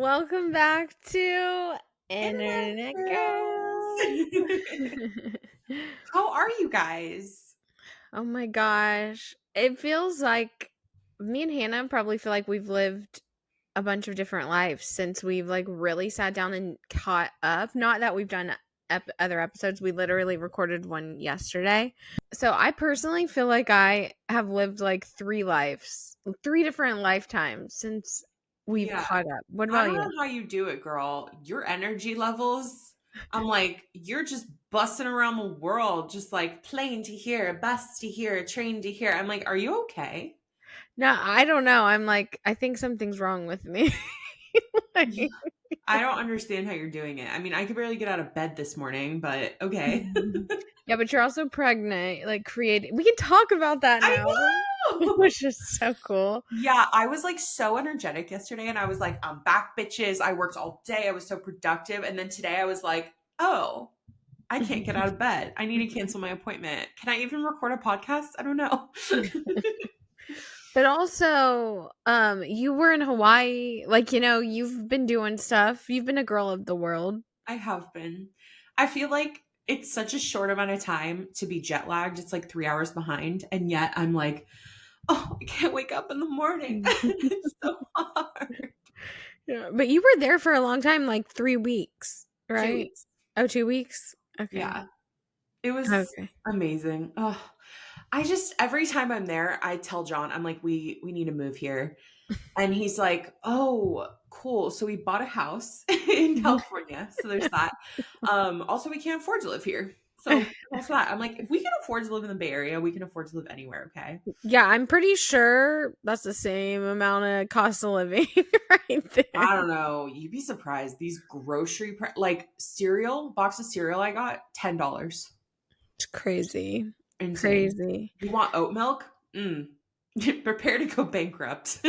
Welcome back to Internet Internet Girlz. Girlz. How are you guys? Oh my gosh. It feels like me and Hannah probably feel like we've lived a bunch of different lives since we've like really sat down and caught up. Not that we've done other episodes. We literally recorded one yesterday. So I personally feel like I have lived like three different lifetimes since we've Yeah, caught up. What I about don't you? know how you do it, girl. Your energy levels, I'm like, you're just busting around the world, just like plane to here, bus to here, train to here. I'm like, are you okay? No, I don't know. I'm like, I think something's wrong with me. Yeah. Like- I don't understand how you're doing it. I mean, I could barely get out of bed this morning, but okay. Yeah, but you're also pregnant, like creating. We can talk about that I now, know. which is so cool. Yeah, I was like so energetic yesterday and I was like, I'm back, bitches. I worked all day. I was so productive. And then today I was like, oh, I can't get out of bed. I need to cancel my appointment. Can I even record a podcast? I don't know. But also, you were in Hawaii. Like, you've been doing stuff. You've been a girl of the world. I have been. I feel like it's such a short amount of time to be jet lagged. It's like 3 hours behind. And yet I'm like, oh, I can't wake up in the morning. It's so hard. Yeah, but you were there for a long time, like 3 weeks, Two right? weeks. Oh, 2 weeks. Okay. Yeah. It was Okay. amazing. Oh, I just every time I'm there, I tell John, I'm like, we need to move here. And he's like, "Oh, cool. So we bought a house in California. So there's that. Also we can't afford to live here. So that's that." I'm like, if we can afford to live in the Bay Area, we can afford to live anywhere, okay? Yeah, I'm pretty sure that's the same amount of cost of living right there. I don't know. You'd be surprised. These like cereal, box of cereal I got, $10. It's crazy. Insane. Crazy. You want oat milk? Prepare to go bankrupt.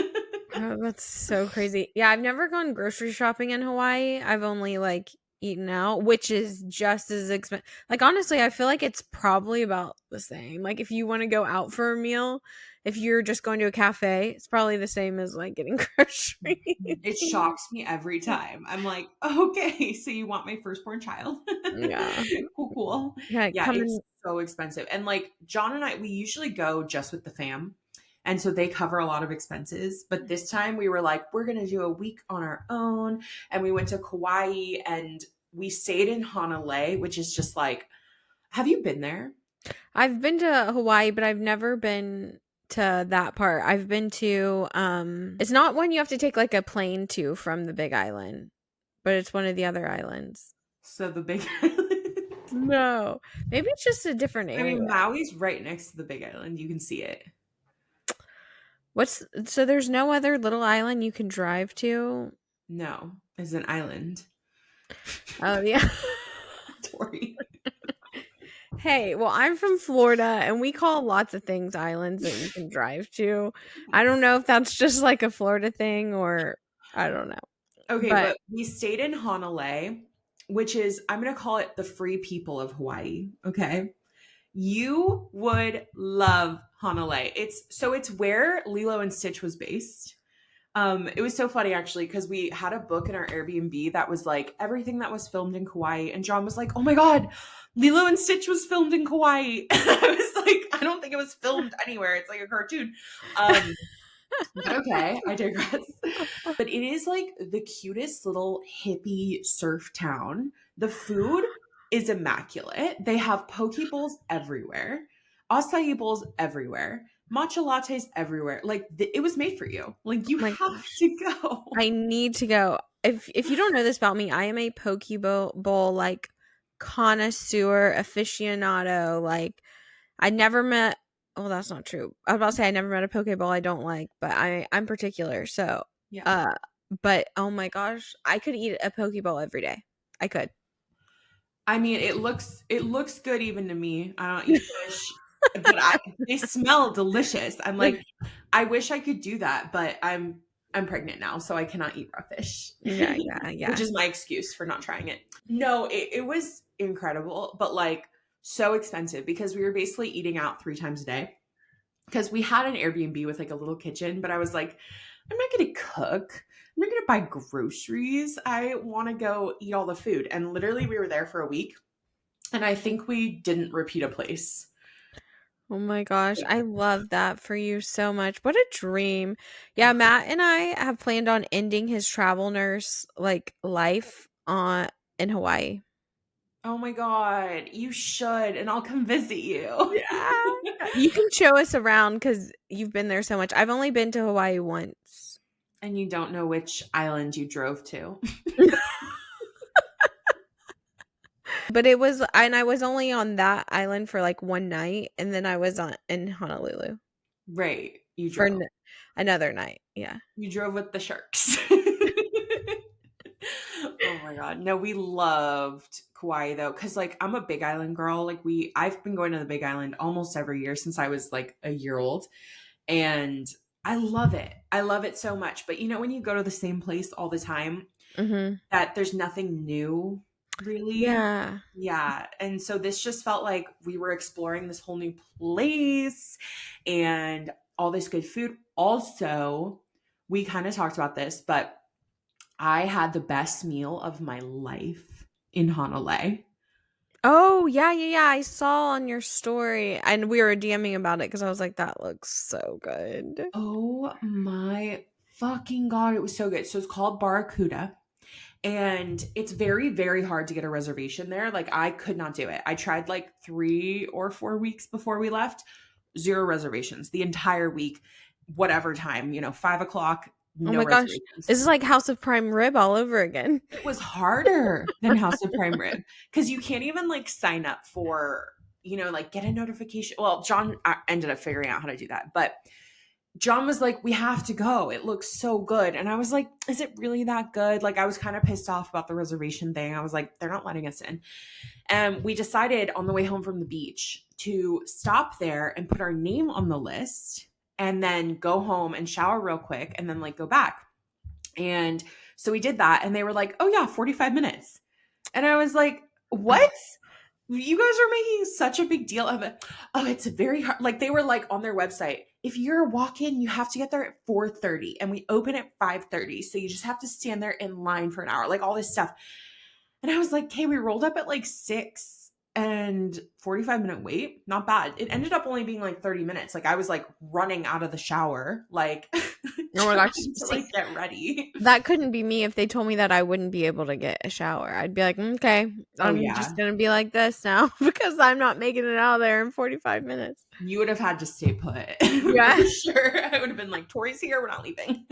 Oh, that's so crazy. Yeah, I've never gone grocery shopping in Hawaii. I've only like eaten out, which is just as expensive. Like honestly, I feel like it's probably about the same. Like if you want to go out for a meal, if you're just going to a cafe, it's probably the same as like getting groceries. It shocks me every time. I'm like, okay, so you want my firstborn child? Yeah. Cool, cool. Yeah, Yeah, it's coming. so expensive. And like John and I, we usually go just with the fam. And so they cover a lot of expenses. But this time we were like, we're going to do a week on our own. And we went to Kauai and we stayed in Honolulu, which is just like, have you been there? I've been to Hawaii, but I've never been to that part. I've been to it's not one you have to take like a plane to from the Big Island, but it's one of the other islands. So the Big Island. No. Maybe it's just a different I area. mean, Maui's right next to the Big Island. You can see it. So there's no other little island you can drive to? No, it's an island. Oh yeah. Tori. Hey, well, I'm from Florida and we call lots of things islands that you can drive to. I don't know if that's just like a Florida thing or I don't know. Okay, But but we stayed in Honolulu, which is, I'm going to call it the free people of Hawaii. Okay. You would love Honolulu. It's where Lilo and Stitch was based. It was so funny actually because we had a book in our Airbnb that was like everything that was filmed in Kauai, and John was like, "Oh my god, Lilo and Stitch was filmed in Kauai." And I was like, "I don't think it was filmed anywhere. It's like a cartoon." But okay, I digress. But it is like the cutest little hippie surf town. The food is immaculate. They have poke bowls everywhere, acai bowls everywhere, matcha lattes everywhere. Like it was made for you. Like you oh my have gosh. to go. I need to go. If you don't know this about me, I am a bowl like connoisseur aficionado. Like I never met. Well, that's not true. I was about to say I never met a poke bowl I don't like, but I'm particular. So, Yeah. uh, but oh my gosh, I could eat a poke bowl every day. I could. I mean, it looks good even to me. I don't eat fish, but they smell delicious. I'm like, I wish I could do that, but I'm pregnant now, so I cannot eat raw fish. Yeah, yeah, Which yeah. is my excuse for not trying it. No, it was incredible, but like so expensive because we were basically eating out 3 times a day. Because we had an Airbnb with like a little kitchen, but I was like, I'm not going to cook. I'm not going to buy groceries. I want to go eat all the food. And literally, we were there for a week. And I think we didn't repeat a place. Oh my gosh, I love that for you so much. What a dream. Yeah, Matt and I have planned on ending his travel nurse like life on in Hawaii. Oh my God, you should. And I'll come visit you. Yeah. You can show us around because you've been there so much. I've only been to Hawaii once. And you don't know which island you drove to. But it was and I was only on that island for like one night and then I was on in Honolulu Right. You for drove. another night. Yeah. You drove with the sharks. Oh my God. No, we loved Kauai though. Cause like I'm a Big Island girl. Like I've been going to the Big Island almost every year since I was like a year old. And I love it. I love it so much. But you know, when you go to the same place all the time, Mhm. that there's nothing new really. Yeah. Yeah. And so this just felt like we were exploring this whole new place and all this good food. Also, we kind of talked about this, but I had the best meal of my life in Honolulu. Oh, yeah, yeah, yeah. I saw on your story and we were DMing about it because I was like, that looks so good. Oh my fucking God. It was so good. So it's called Barracuda. And it's very, very hard to get a reservation there. Like, I could not do it. I tried like 3 or 4 weeks before we left, zero reservations the entire week, whatever time, 5 o'clock, Oh no my gosh. reservations. This is like House of Prime Rib all over again. It was harder than House of Prime Rib because you can't even like sign up for, like get a notification. Well, John ended up figuring out how to do that, but John was like, we have to go. It looks so good. And I was like, is it really that good? Like, I was kind of pissed off about the reservation thing. I was like, they're not letting us in. And we decided on the way home from the beach to stop there and put our name on the list and then go home and shower real quick and then like go back. And so we did that. And they were like, oh, yeah, 45 minutes. And I was like, what? You guys are making such a big deal of it. Oh, it's very hard. Like they were like on their website, if you're a walk-in, you have to get there at 4:30 and we open at 5:30. So you just have to stand there in line for an hour, like all this stuff. And I was like, okay, we rolled up at like 6 and 45-minute wait. Not bad. It ended up only being like 30 minutes. Like I was like running out of the shower, like Oh my gosh. trying to like get ready. That couldn't be me if they told me that I wouldn't be able to get a shower. I'd be like, okay, Oh I'm yeah. just going to be like this now because I'm not making it out of there in 45 minutes. You would have had to stay put. Yeah. For sure. I would have been like, Tori's here. We're not leaving.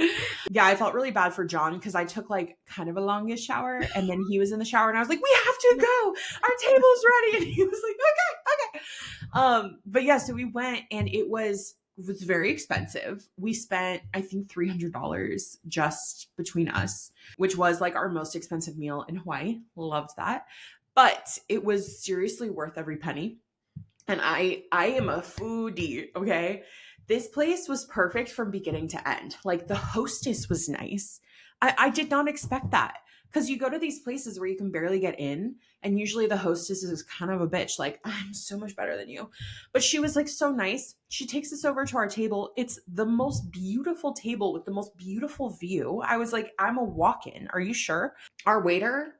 Yeah, I felt really bad for John because I took like kind of a longish shower and then he was in the shower and I was like, we have to go. Our table's ready. And he was like, okay. But yeah, so we went and it was very expensive. We spent, I think, $300 just between us, which was like our most expensive meal in Hawaii. Loved that. But it was seriously worth every penny. And I am a foodie, okay? This place was perfect from beginning to end. Like the hostess was nice. I did not expect that. Because you go to these places where you can barely get in, and usually the hostess is kind of a bitch, like, I'm so much better than you. But she was like so nice. She takes us over to our table. It's the most beautiful table with the most beautiful view. I was like, I'm a walk-in. Are you sure? Our waiter,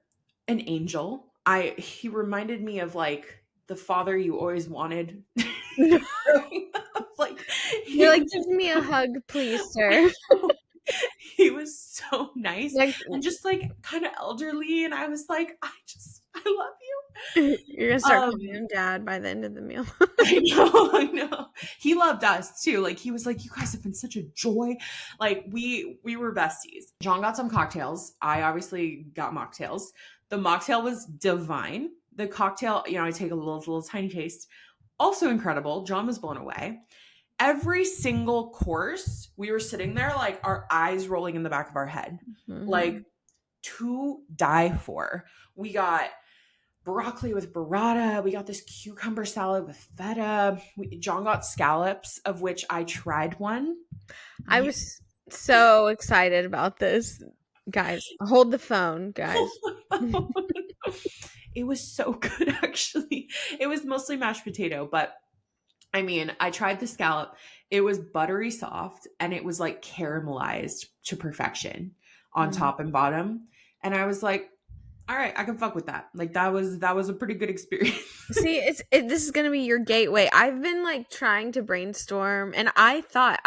an angel. He reminded me of like the father you always wanted. Like You're like, give me a hug, please, sir. He was so nice Like, and just like kind of elderly, and I was like, I love you. you're going to start calling him dad by the end of the meal. I know. He loved us too. Like he was like, you guys have been such a joy. Like we were besties. John got some cocktails. I obviously got mocktails. The mocktail was divine. The cocktail, I take a little tiny taste. Also incredible. John was blown away. Every single course, we were sitting there like our eyes rolling in the back of our head. Mm-hmm. Like to die for. We got broccoli with burrata. We got this cucumber salad with feta. John got scallops, of which I tried one. I was so excited about this. Guys, hold the phone, guys. It was so good, actually. It was mostly mashed potato, but I mean, I tried the scallop. it was buttery soft and it was like caramelized to perfection on Mm. top and bottom. And I was like, all right, I can fuck with that. Like that was a pretty good experience. See, this is gonna be your gateway. I've been like trying to brainstorm, and I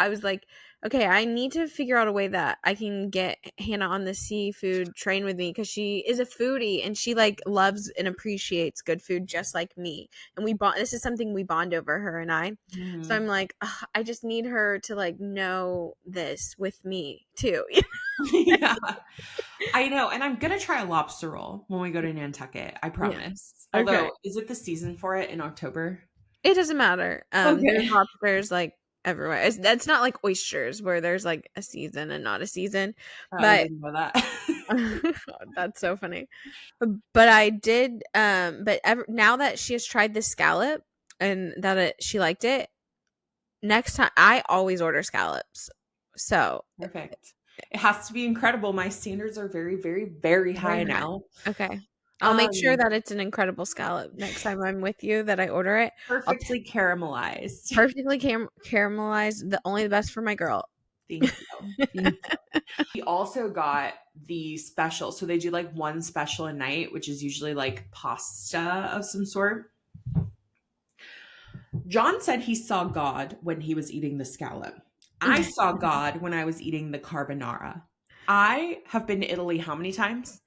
was like, okay, I need to figure out a way that I can get Hannah on the seafood train with me because she is a foodie and she like loves and appreciates good food just like me. And we bond. This is something we bond over, her and I. So I'm Mhm. like, ugh, I just need her to like know this with me too. Yeah. I know, and I'm gonna try a lobster roll when we go to Nantucket, I Yeah. promise. Okay. Although, is it the season for it in October? It doesn't matter. There's Okay. lobsters like everywhere. That's not like oysters where there's like a season and not a season. I But didn't know that. that's so funny. But I did but now that she has tried the scallop and that she liked it, next time I always order scallops. So, Perfect. It has to be incredible. My standards are very, very, very very high high. now. Okay. I'll make sure Um, that it's an incredible scallop next time I'm with you that I order it. I'll Perfectly caramelized. perfectly caramelized, the best for my girl. Thank you. Thank you. We also got the special. So they do like one special a night, which is usually like pasta of some sort. John said he saw God when he was eating the scallop. I saw God when I was eating the carbonara. I have been to Italy how many times?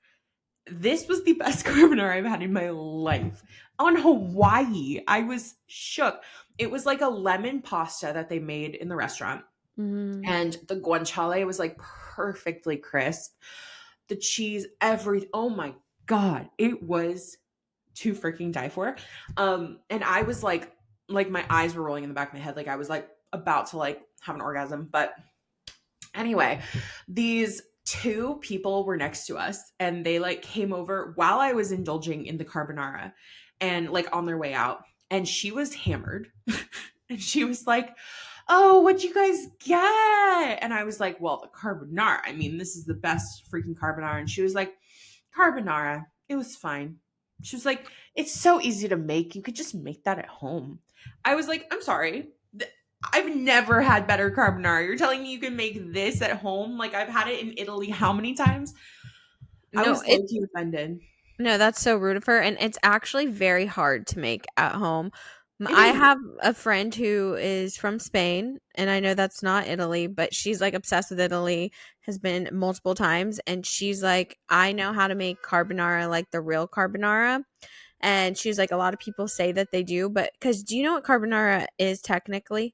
This was the best carbonara I've had in my life. On Hawaii, I was shook. It was like a lemon pasta that they made in the restaurant, Mm. and the guanciale was like perfectly crisp. The cheese, oh my God, it was to freaking die for. And I was like my eyes were rolling in the back of my head, like I was like about to like have an orgasm. But anyway, these two people were next to us and they like came over while I was indulging in the carbonara and like on their way out. And she was hammered. And she was like, "Oh, what'd you guys get?" And I was like, "Well, the carbonara. I mean, this is the best freaking carbonara." And she was like, "Carbonara. It was fine." She was like, "It's so easy to make. You could just make that at home." I was like, "I'm sorry. I've never had better carbonara. You're telling me you can make this at home? Like I've had it in Italy how many times?" I No, was low key offended. no, that's so rude of her, and it's actually very hard to make at home. It I is. have a friend who is from Spain, and I know that's not Italy, but she's like obsessed with Italy, has been multiple times, and she's like, I know how to make carbonara like the real carbonara. And she's like, a lot of people say that they do, but because do you know what carbonara is technically?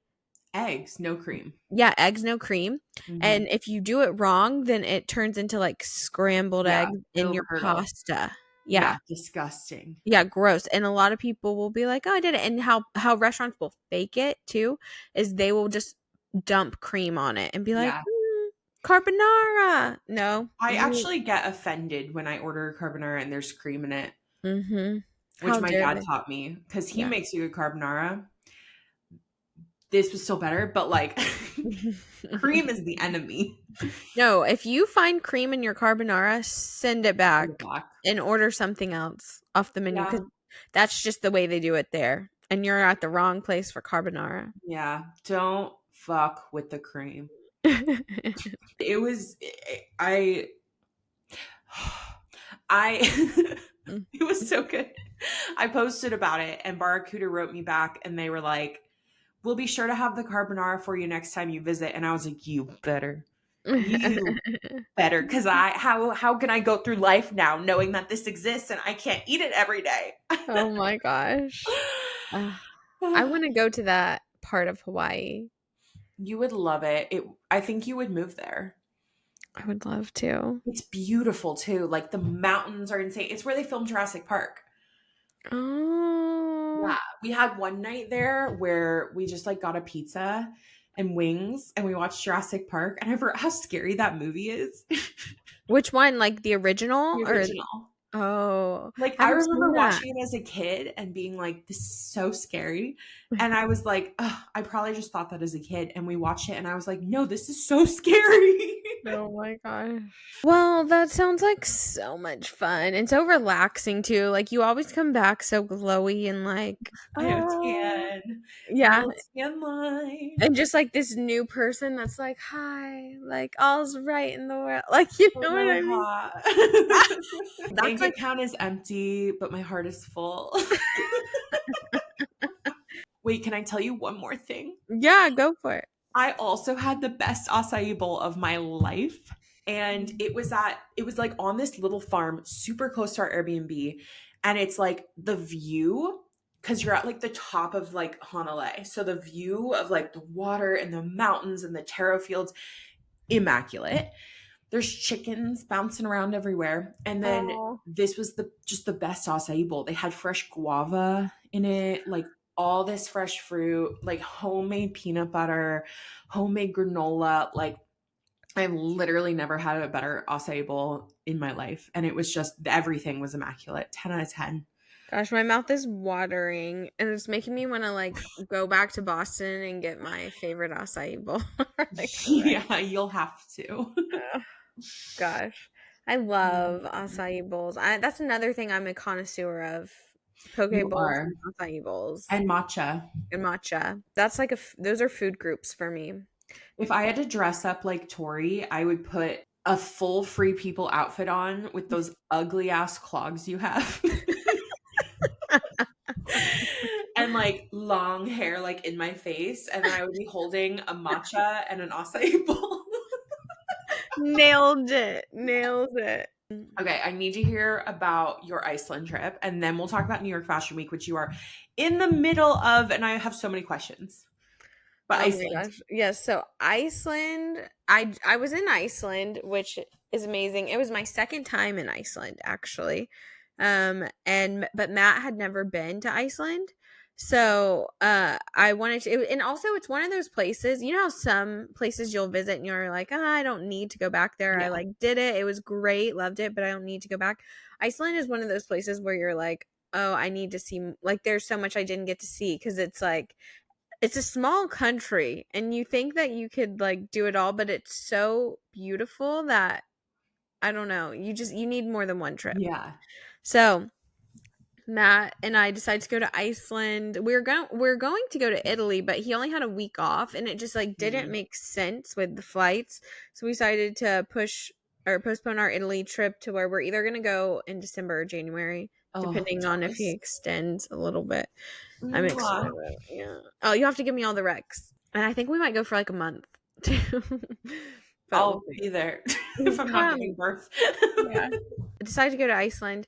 Eggs, no cream. Yeah, eggs, no cream. Hmm. And if you do it wrong, then it turns into like scrambled Yeah, eggs in it'll your curdle. pasta. Yeah, Yeah. disgusting. Yeah, gross. And a lot of people will be like, "Oh, I did it." And how restaurants will fake it too is they will just dump cream on it and be like, Yeah. carbonara. No, I you. actually get offended when I order carbonara and there's cream in it, Mhm. which How my dare dad they? taught me because he Yeah. makes a good carbonara. This was still better, but like cream is the enemy. No, if you find cream in your carbonara, send it In the back back. and order something else off the menu Yeah. because that's just the way they do it there. And you're at the wrong place for carbonara. Yeah. Don't fuck with the cream. It was I I it was so good. I posted about it and Barracuda wrote me back and they were like, "We'll be sure to have the carbonara for you next time you visit." And I was like, "You better. You better, because how can I go through life now knowing that this exists and I can't eat it every day?" Oh my gosh. Ugh. I wanna go to that part of Hawaii. You would love it. I think you would move there. I would love to. It's beautiful too. Like the mountains are insane. It's where they filmed Jurassic Park. Oh. Yeah, we had one night there where we just like got a pizza and wings and we watched Jurassic Park and I forgot how scary that movie is. Which one? Like the original The or original. oh, Like I I haven't seen remember that. watching it as a kid and being like, "This is so scary," and I was like, "Ugh, I probably just thought that as a kid." And we watched it and I was like, "No, this is so scary." Oh my gosh. Well, that sounds like so much fun and so relaxing too. Like you always come back so glowy and like, I have oh, tan. yeah. No tan line. And just like this new person that's like, hi, like all's right in the world. Like, you know what So I mean? hot. That's Bank like, account is empty, but my heart is full. Wait, can I tell you one more thing? yeah, go for it. I also had the best acai bowl of my life. And it was like on this little farm super close to our Airbnb. And it's like the view, because you're at like the top of like Honolulu. So the view of like the water and the mountains and the taro fields, immaculate. There's chickens bouncing around everywhere. And then Oh this was the just the best acai bowl. They had fresh guava in it, like all this fresh fruit, like homemade peanut butter, homemade granola. Like I've literally never had a better acai bowl in my life. And it was just everything was immaculate. 10 out of 10. gosh, my mouth is watering and it's making me want to like go back to Boston and get my favorite acai bowl. Like, right. Yeah, you'll have to. Oh, gosh. I love acai bowls. That's another thing I'm a connoisseur of. Poke You bowls are. and acai bowls And matcha. and matcha. That's like those are food groups for me. If I had to dress up like Tori, I would put a full Free People outfit on with those ugly ass clogs you have. And like long hair like in my face, and then I would be holding a matcha and an acai bowl. Nailed it. Nailed it. Okay, I need to hear about your Iceland trip, and then we'll talk about New York Fashion Week, which you are in the middle of, and I have so many questions. But Oh my Iceland. gosh. Yes, so Iceland, I was in Iceland, which is amazing. It was my second time in Iceland actually. And but Matt had never been to Iceland. So, I wanted to and also it's one of those places, you know how some places you'll visit and you're like, I don't need to go back there. I Yeah. like did it. It was great, loved it, but I don't need to go back." Iceland is one of those places where you're like, "Oh, I need to see like there's so much I didn't get to see because it's like it's a small country and you think that you could like do it all, but it's so beautiful that I don't know, you need more than one trip." Yeah. So Matt and I decided to go to Iceland. We're going to go to Italy, but he only had a week off and it just like didn't Mm. make sense with the flights. So we decided to push or postpone our Italy trip to where we're either going to go in December or January, Oh, depending on if he jealous. extends a little bit. I'm Mwah. excited. Yeah. Oh, you have to give me all the recs. And I think we might go for like a month too. But we'll I'll be there if see. I'm not Come. giving birth. Yeah. I decided to go to Iceland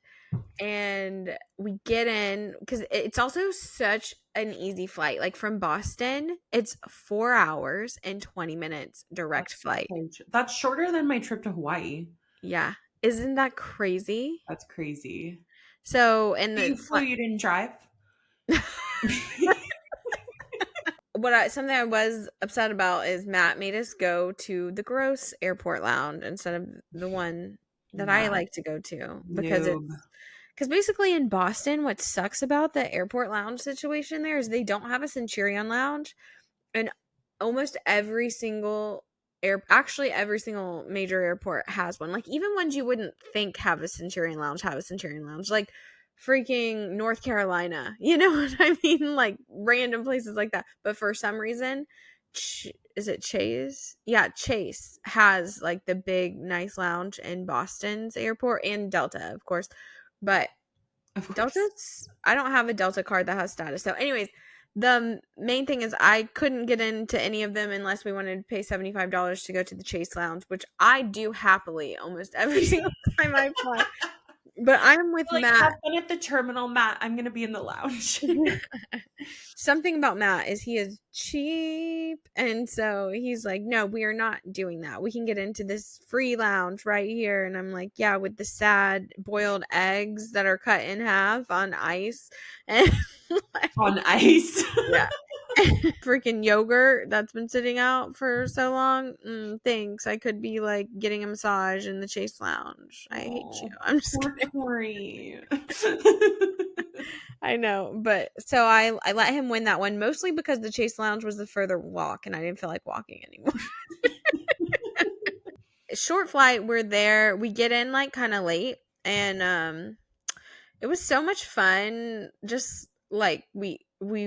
and we get in because it's also such an easy flight. Like from Boston, it's 4 hours and 20 minutes direct flight. That's shorter than my trip to Hawaii. Yeah. Isn't that crazy? That's crazy. So, and But you flew, you didn't drive? something I was upset about is Matt made us go to the gross airport lounge instead of the one that I Yeah. like to go to Noob. because basically in Boston, what sucks about the airport lounge situation there is they don't have a Centurion lounge, and almost actually every single major airport has one. Like even ones you wouldn't think have a Centurion lounge have a Centurion lounge. Like freaking North Carolina. You know what I mean? Like random places like that. But for some reason, is it Chase? Yeah, Chase has like the big nice lounge in Boston's airport and Delta, of course. But Of course. Delta's I don't have a Delta card that has status. So anyways, the main thing is I couldn't get into any of them unless we wanted to pay $75 to go to the Chase Lounge, which I do happily almost every single time I fly. But I'm with Like, have Matt. fun at the terminal, Matt. I'm going to be in the lounge. Something about Matt is he is cheap. And so he's like, no, we are not doing that. We can get into this free lounge right here. And I'm like, yeah, with the sad boiled eggs that are cut in half on ice. And like, On ice. yeah. Freaking yogurt that's been sitting out for so long. Thanks. I could be like getting a massage in the Chase Lounge. I hate you. I'm just Poor kidding. Tori. I know, but so I let him win that one mostly because the Chase Lounge was the further walk and I didn't feel like walking anymore. short flight. We're there. We get in like kind of late, and it was so much fun. Just like we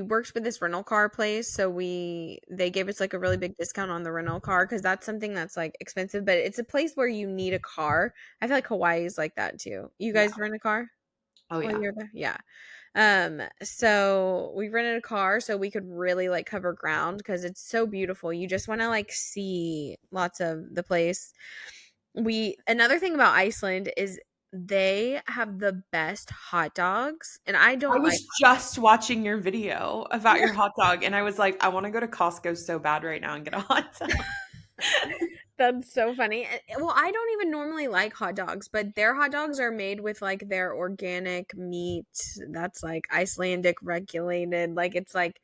worked with this rental car place, so they gave us like a really big discount on the rental car because that's something that's like expensive, but it's a place where you need a car. I feel like Hawaii is like that too. You Yeah. guys rent a car Oh while yeah. you're there? Yeah. So we rented a car so we could really like cover ground because it's so beautiful. You just want to like see lots of the place. Another thing about Iceland is they have the best hot dogs, and I I don't like was just watching your video about your hot dog, and I was like, I want to go to Costco so bad right now and get a hot dog. That's so funny. Well, I don't even normally like hot dogs, but their hot dogs are made with like their organic meat that's like Icelandic regulated. Like it's like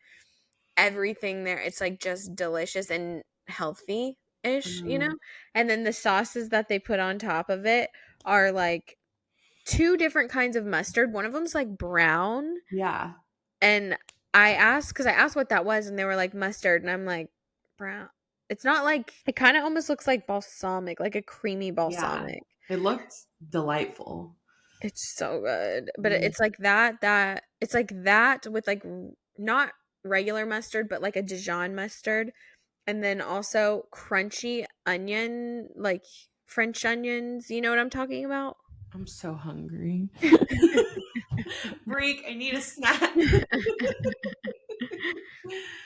everything there. It's like just delicious and healthy ish, you Mm, know? And then the sauces that they put on top of it are like two different kinds of mustard. One of them's like brown. yeah, And because I asked what that was, and they were like mustard. And I'm like, brown. It's not like, it kind of almost looks like balsamic, like a creamy yeah. balsamic. It looked delightful. It's so good. But Mm, it's like it's like that with like not regular mustard, but like a Dijon mustard. And then also crunchy onion, like French onions. You know what I'm talking about? I'm so hungry. Break, I need a snack.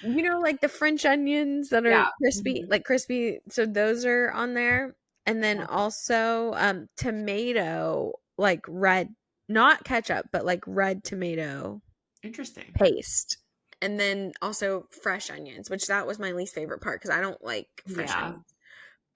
You know, like the French onions that are Yeah. crispy, Mhm. like crispy. So those are on there. And then Yeah. also tomato, like red, not ketchup, but like red tomato Interesting. paste. And then also fresh onions, which that was my least favorite part because I don't like fresh Yeah. onions.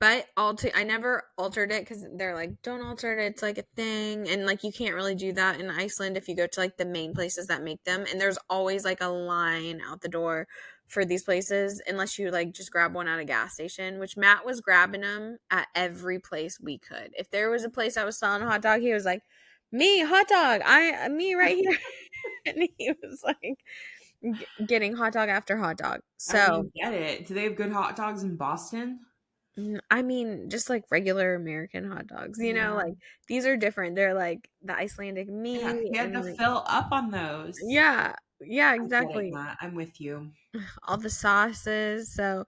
But I never altered it because they're like, don't alter it. It's like a thing. And like, you can't really do that in Iceland if you go to like the main places that make them. And there's always like a line out the door for these places unless you like just grab one at a gas station, which Matt was grabbing them at every place we could. If there was a place I was selling a hot dog, he was like, me, hot dog. Me right here. And he was like getting hot dog after hot dog. I So mean, get it. Do they have good hot dogs in Boston? I mean, just like regular American hot dogs, Yeah. like these are different. They're like the Icelandic Yeah, meat he had and to like, fill up on those. yeah, yeah, I get it, exactly. Matt. I'm with you. All the sauces. So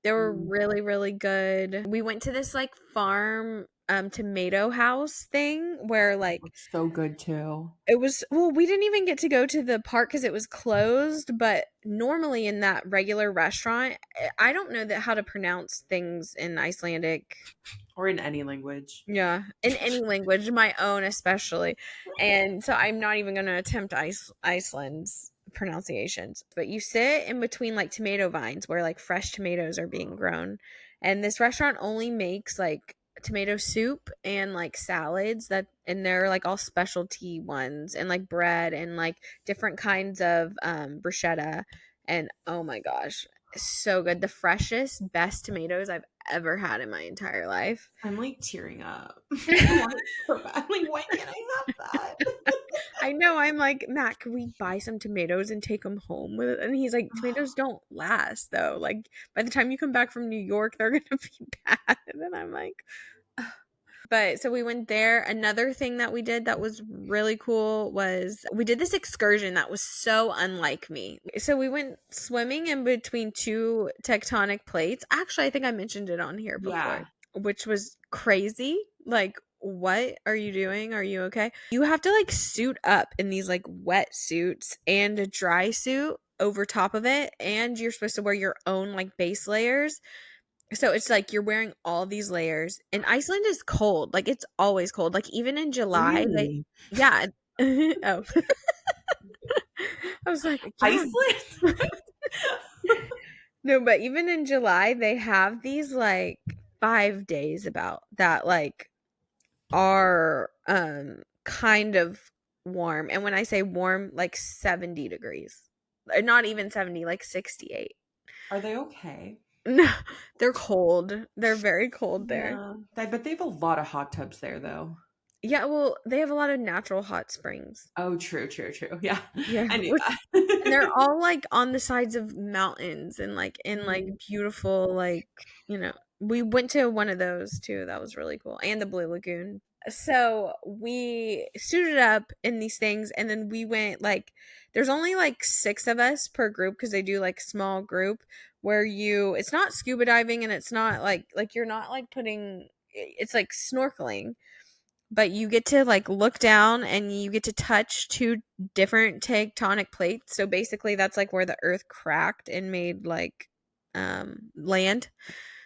they were Mm, really, really good. We went to this like farm tomato house thing where like looks so good too. it was, well, we didn't even get to go to the park because it was closed, but normally in that regular restaurant, I don't know that how to pronounce things in Icelandic. Or in any language. Yeah, in any language, my own especially. And so I'm not even going to attempt Iceland's pronunciations. But you sit in between like tomato vines where like fresh tomatoes are being grown. And this restaurant only makes like tomato soup and like salads and they're like all specialty ones and like bread and like different kinds of bruschetta. And oh my gosh, so good. The freshest, best tomatoes I've ever had in my entire life. I'm like tearing up. I want it so badly. Why can't I have that? I know. I'm like, Matt, can we buy some tomatoes and take them home with it? And he's like, tomatoes don't last though. Like by the time you come back from New York, they're gonna be bad. And I'm like, but so we went there. Another thing that we did that was really cool was we did this excursion that was so unlike me. So we went swimming in between two tectonic plates. Actually, I think I mentioned it on here before, Yeah. which was crazy. Like, what are you doing? Are you okay? You have to like suit up in these like wet suits and a dry suit over top of it. And you're supposed to wear your own like base layers, so it's like you're wearing all these layers. And Iceland is cold. Like it's always cold. Like even in July, they Really? yeah. Oh. I was like, yeah. Iceland? No, but even in July, they have these like 5 days about that like are kind of warm. And when I say warm, like 70 degrees. Not even 70, like 68. Are they okay? No, they're cold. They're very cold there. Yeah. I bet they have a lot of hot tubs there though. Yeah, well, they have a lot of natural hot springs. Oh, true, true, true. Yeah. Yeah, I knew which and they're that. all, like, on the sides of mountains and, like, in, like, Mhm. beautiful, like, we went to one of those too, that was really cool, and the Blue Lagoon. So, we suited up in these things, and then we went, like there's only, like, 6 of us per group because they do, like, small group where it's not scuba diving and it's not, you're not, like, it's like snorkeling, but you get to like look down and you get to touch two different tectonic plates. So basically that's like where the earth cracked and made like land.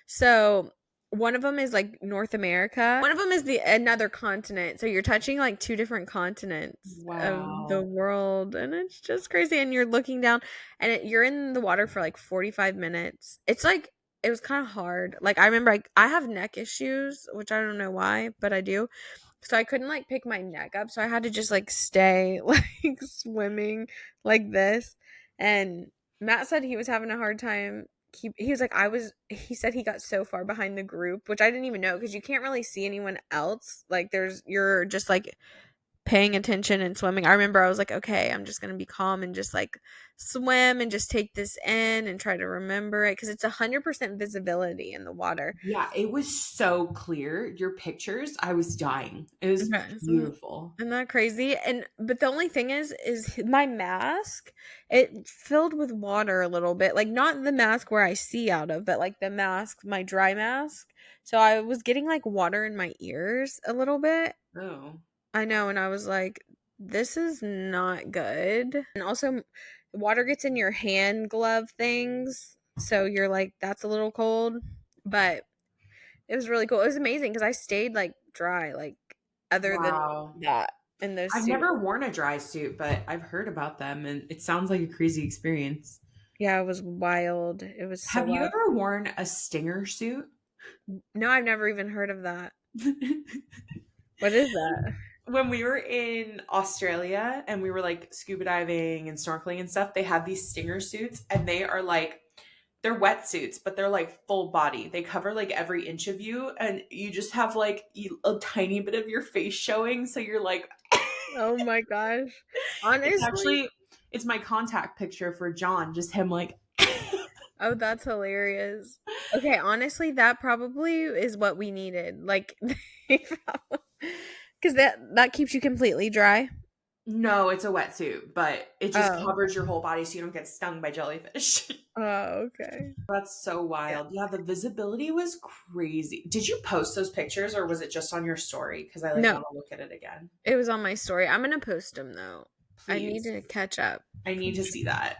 So one of them is like North America. One of them is the another continent. So you're touching like two different continents of the Wow. world and it's just crazy and you're looking down and you're in the water for like 45 minutes. It's like it was kind of hard. Like I remember I have neck issues, which I don't know why, but I do. So I couldn't like pick my neck up. So I had to just like stay like swimming like this. And Matt said he was having a hard time. He was like, he said he got so far behind the group, which I didn't even know because you can't really see anyone else. Like you're just like paying attention and swimming. I remember I was like, okay, I'm just going to be calm and just like swim and just take this in and try to remember it because it's 100% visibility in the water. Yeah, it was so clear. Your pictures, I was dying. It was Okay, beautiful. isn't that crazy? And but the only thing is my mask, it filled with water a little bit. Like not the mask where I see out of, but like the mask, my dry mask. So I was getting like water in my ears a little bit. Oh. I know, and I was like, this is not good. And also water gets in your hand glove things. So you're like, that's a little cold. But it was really cool. It was amazing because I stayed like dry, like other than Wow. that in those I've suits. never worn a dry suit, but I've heard about them and it sounds like a crazy experience. Yeah, it was wild. It was so Have you wild. ever worn a stinger suit? No, I've never even heard of that. What is that? When we were in Australia and we were like scuba diving and snorkeling and stuff, they have these stinger suits and they are like they're wetsuits, but they're like full body. They cover like every inch of you and you just have like a tiny bit of your face showing, so you're like Oh my gosh. it's Honestly, actually it's my contact picture for John, just him like oh, that's hilarious. Okay, honestly, that probably is what we needed. Like, because that keeps you completely dry. no, it's a wetsuit, but it just Oh, covers your whole body so you don't get stung by jellyfish. oh, okay. That's so Yeah. wild. Yeah, the visibility was crazy. Did you post those pictures or was it just on your story? Because I like No, want to look at it again. it was on my story. I'm gonna post them though. I need Please. to catch up. I need to see that.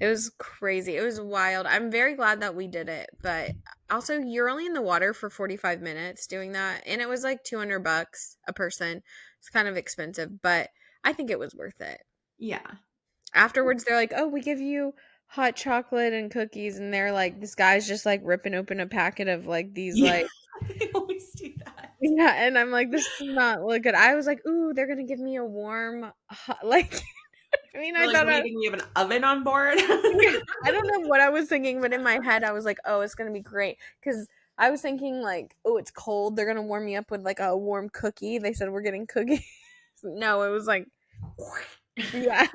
It was crazy. It was wild. I'm very glad that we did it, but also you're only in the water for 45 minutes doing that, and it was like $200 a person. It's kind of expensive, but I think it was worth it. Yeah. Afterwards, they're like, "Oh, we give you hot chocolate and cookies," and they're like, this guy's just like ripping open a packet of like these Yeah. like They always do that. yeah, and I'm like, this does not look good. I was like, "Ooh, they're gonna give me a warm like." I mean, You're I like, thought waiting, we have an oven on board. yeah, I don't know what I was thinking, but in my head, I was like, "Oh, it's gonna be great." Because I was thinking like, "Oh, it's cold. They're gonna warm me up with like a warm cookie." They said we're getting cookies. No, it was like, yeah,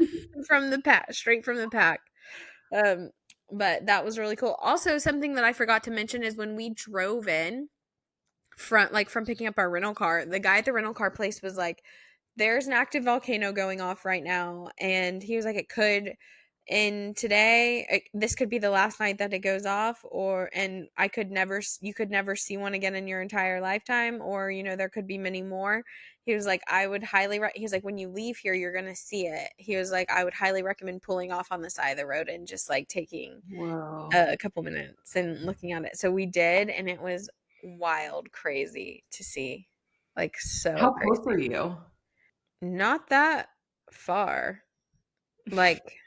from the pack, straight from the pack. Um, but that was really cool. Also, something that I forgot to mention is when we drove in from picking up our rental car, the guy at the rental car place was like, there's an active volcano going off right now, and he was like, it could in today this could be the last night that it goes off, or and I could never you could never see one again in your entire lifetime, or there could be many more. He was like, I would he was like, when you leave here you're gonna see it. He was like, I would highly recommend pulling off on the side of the road and just like taking Whoa. a couple minutes and looking at it. So we did, and it was wild, crazy to see. Like so How close crazy. were you? Not that far. Like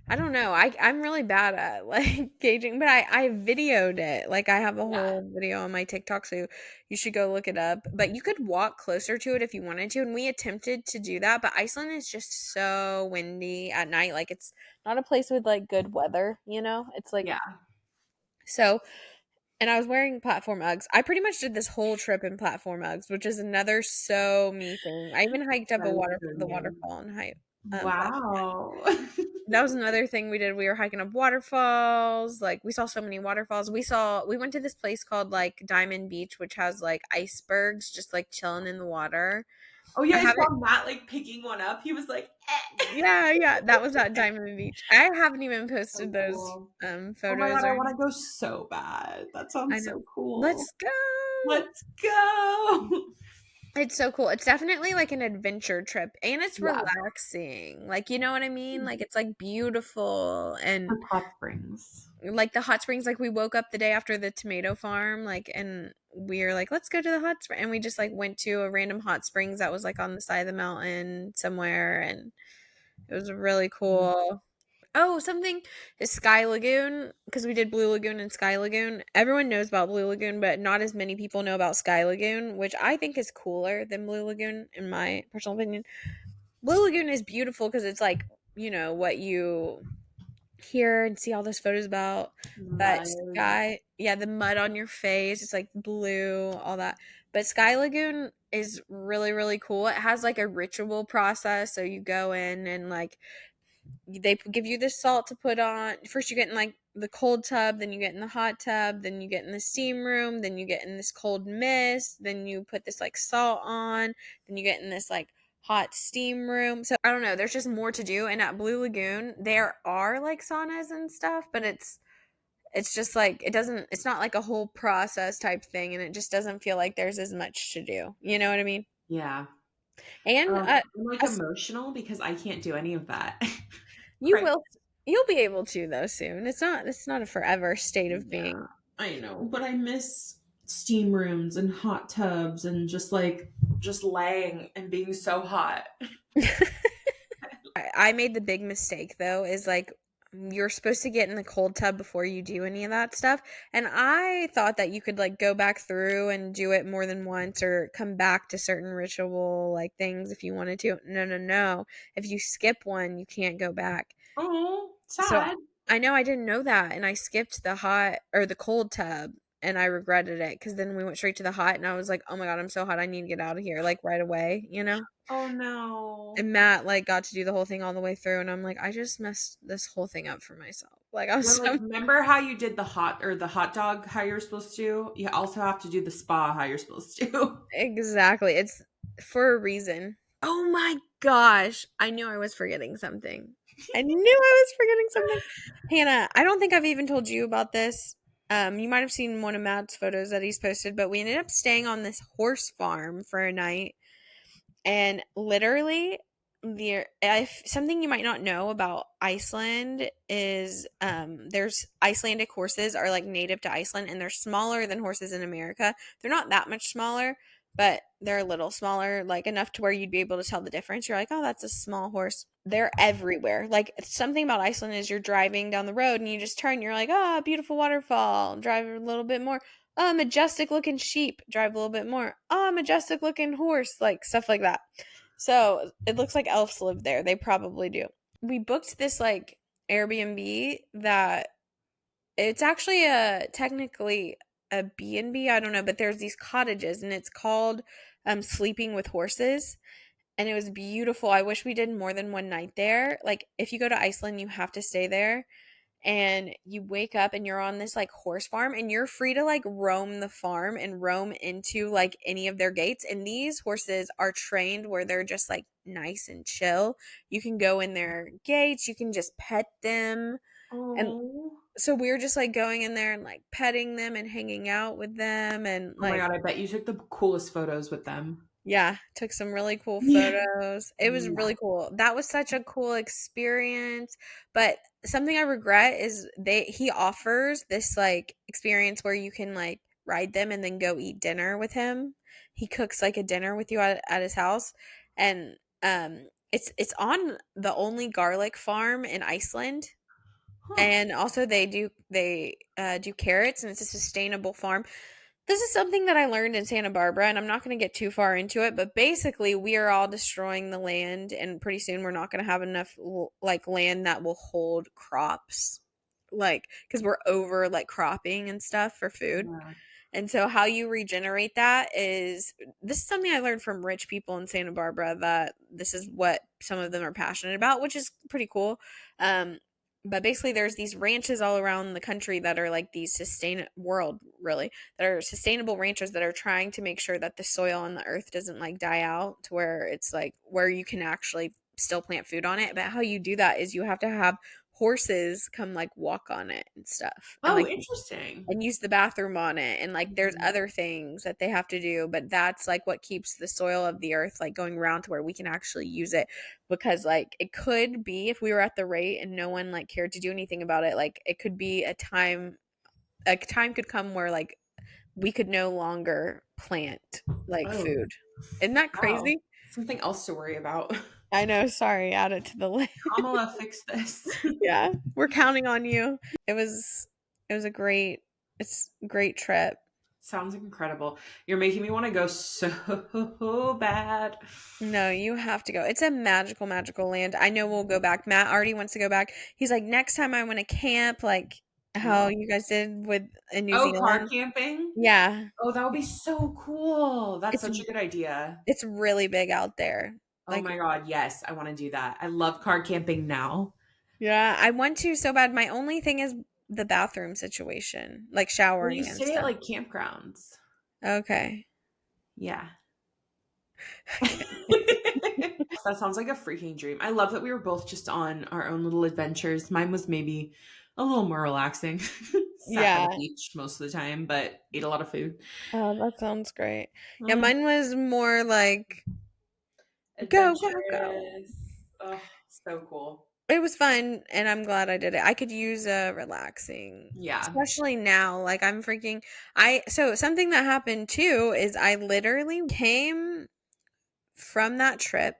I don't know. I'm really bad at like gauging, but I videoed it. Like I have a Yeah. whole video on my TikTok, so you should go look it up. But you could walk closer to it if you wanted to, and we attempted to do that, but Iceland is just so windy at night. Like it's not a place with like good weather. It's like Yeah. so And I was wearing platform Uggs. I pretty much did this whole trip in platform Uggs, which is another so me thing. I even hiked up Very the premium. waterfall and hiked platform. Wow. That was another thing we did. We were hiking up waterfalls. Like we saw so many waterfalls. We went to this place called like Diamond Beach, which has like icebergs just like chilling in the water. Oh yeah, I I haven't saw Matt like picking one up. He was like, eh. Yeah, yeah, that was at Diamond Beach. I haven't even So posted those cool. Oh my photos god, I or want to go so bad. That I sounds know. so cool. Let's go. Let's go. It's so cool. It's definitely like an adventure trip and it's Yeah. relaxing. Like, you know what I mean? Like it's like beautiful and And hot springs. like the hot springs, like we woke up the day after the tomato farm, like and we were like, let's go to the hot spring and we just like went to a random hot springs that was like on the side of the mountain somewhere and it was really cool. Oh, something is Sky Lagoon because we did Blue Lagoon and Sky Lagoon. Everyone knows about Blue Lagoon, but not as many people know about Sky Lagoon, which I think is cooler than Blue Lagoon in my personal opinion. Blue Lagoon is beautiful because it's like, what you hear and see all those photos about. But Mud. Sky, yeah, the mud on your face, it's like blue, all that. But Sky Lagoon is really, really cool. It has like a ritual process. So you go in and like they give you the salt to put on. First, you get in like the cold tub, then you get in the hot tub, then you get in the steam room, then you get in this cold mist, then you put this like salt on, then you get in this like hot steam room. So I don't know, there's just more to do. And at Blue Lagoon, there are like saunas and stuff, but it's just like it's not like a whole process type thing and it just doesn't feel like there's as much to do. You know what I mean? Yeah. And I'm like us emotional because I can't do any of that. You Crank. will you'll be able to though soon. It's not a forever state of Yeah, being. I know, but I miss steam rooms and hot tubs and just laying and being so hot. I made the big mistake though is like you're supposed to get in the cold tub before you do any of that stuff. And I thought that you could like go back through and do it more than once or come back to certain ritual like things if you wanted to. No, no, no. If you skip one, you can't go back. Oh, So sad. I know I didn't know that and I skipped the hot or the cold tub and I regretted it because then we went straight to the hot and I was like, oh my God, I'm so hot. I need to get out of here like right away. Oh no. And Matt like got to do the whole thing all the way through and I'm like, I just messed this whole thing up for myself. Like I was We're like, so remember how you did the hot dog how you're supposed to? You also have to do the spa how you're supposed to. exactly. It's for a reason. Oh my gosh. I knew I was forgetting something. I knew I was forgetting something. Hannah, I don't think I've even told you about this. You might have seen one of Matt's photos that he's posted, but we ended up staying on this horse farm for a night. And literally, something you might not know about Iceland is there's Icelandic horses are like native to Iceland and they're smaller than horses in America. They're not that much smaller, but they're a little smaller, like enough to where you'd be able to tell the difference. You're like, oh, that's a small horse. They're everywhere. Like something about Iceland is you're driving down the road and you just turn, you're like, oh, beautiful waterfall, drive a little bit more. Oh, majestic looking sheep, drive a little bit more. Oh, majestic looking horse, like stuff like that. So it looks like elves live there. They probably do. We booked this like Airbnb that it's actually a technically a B&B. I don't know, but there's these cottages and it's called Sleeping with Horses. And it was beautiful. I wish we did more than one night there. Like if you go to Iceland, you have to stay there and you wake up and you're on this like horse farm and you're free to like roam the farm and roam into like any of their gates and these horses are trained where they're just like nice and chill. You can go in their gates, you can just pet them and Oh. so we were just like going in there and like petting them and hanging out with them and Oh my like god, I bet you took the coolest photos with them. yeah, took some really cool Yeah. photos. It was Yeah. really cool. That was such a cool experience. But something I regret is he offers this like experience where you can like ride them and then go eat dinner with him. He cooks like a dinner with you at his house and it's on the only garlic farm in Iceland. Huh. And also they do carrots and it's a sustainable farm. This is something that I learned in Santa Barbara, and I'm not going to get too far into it, but basically, we are all destroying the land, and pretty soon we're not going to have enough like land that will hold crops. like because we're over like cropping and stuff for food. Yeah. And so how you regenerate that is this is something I learned from rich people in Santa Barbara that this is what some of them are passionate about, which is pretty cool. Um, but basically there's these ranches all around the country that are like these world really that are sustainable ranches that are trying to make sure that the soil on the earth doesn't like die out to where it's like where you can actually still plant food on it. But how you do that is you have to have horses come like walk on it and stuff. And Oh, like interesting. and use the bathroom on it and like there's Mhm. other things that they have to do, but that's like what keeps the soil of the earth like going around to where we can actually use it, because like it could be if we were at the rate and no one like cared to do anything about it, like it could be a time could come where like we could no longer plant like Oh, food. Isn't that wow. crazy? Something else to worry about. I know, sorry, add it to the list. Kamala, fix this. Yeah, we're counting on you. It was a great it's a great trip. Sounds incredible. You're making me want to go so bad. No, you have to go. It's a magical, magical land. I know we'll go back. Matt already wants to go back. He's like, next time I want to camp, like how Oh, you guys did with in New oh, car Zealand. camping? Yeah, Oh, that would be so cool. That's it's such a good idea. it's really big out there. Oh Like, my God, yes, I want to do that. I love car camping now. yeah, I want to so bad. My only thing is the bathroom situation, like Well, you showering and stay at stuff. like campgrounds. Okay. Yeah. Okay. That sounds like a freaking dream. I love that we were both just on our own little adventures. Mine was maybe a little more relaxing. Sat by the Yeah. beach most of the time, but ate a lot of food. Oh, that sounds great. Yeah, Mm, mine was more like go, go, go. adventurous. Oh, so cool. It was fun, and I'm glad I did it. I could use a relaxing, Yeah. especially now. Like I'm freaking so something that happened too is I literally came from that trip,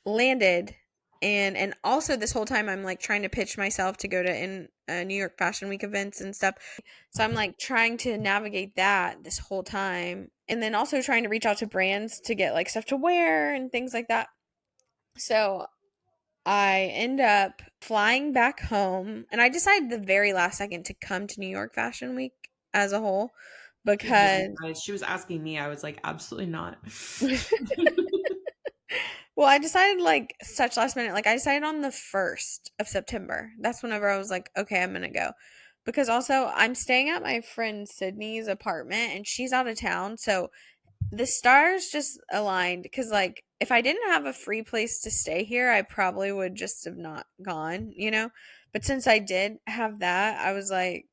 landed, and also this whole time I'm like trying to pitch myself to go to in New York Fashion Week events and stuff. So I'm like trying to navigate that this whole time, and then also trying to reach out to brands to get like stuff to wear and things like that. So I end up flying back home, and I decided the very last second to come to New York Fashion Week as a whole Yeah. because She was asking me. I was like, absolutely not. well, I decided like such last minute. Like I decided on the 1st of September. That's whenever I was like, okay, I'm gonna go. Because also I'm staying at my friend Sydney's apartment and she's out of town. So the stars just aligned because like if I didn't have a free place to stay here, I probably would just have not gone, you know? But since I did have that, I was like,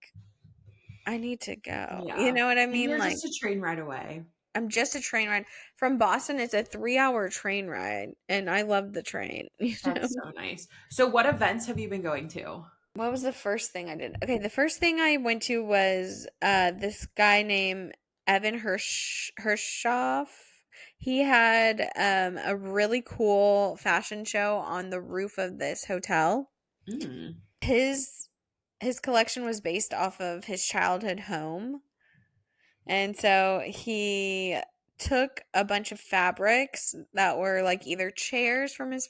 I need to go. You Yeah. know what I And mean? you're Like just a train ride away. I'm just a train ride from Boston. It's a 3-hour train ride, and I love the train. You know, That's so nice. So, what events have you been going to? what was the first thing I did? Okay, the first thing I went to was this guy named Evan Hershoff. He had a really cool fashion show on the roof of this hotel. Mm. His his collection was based off of his childhood home. And so he took a bunch of fabrics that were like either chairs from his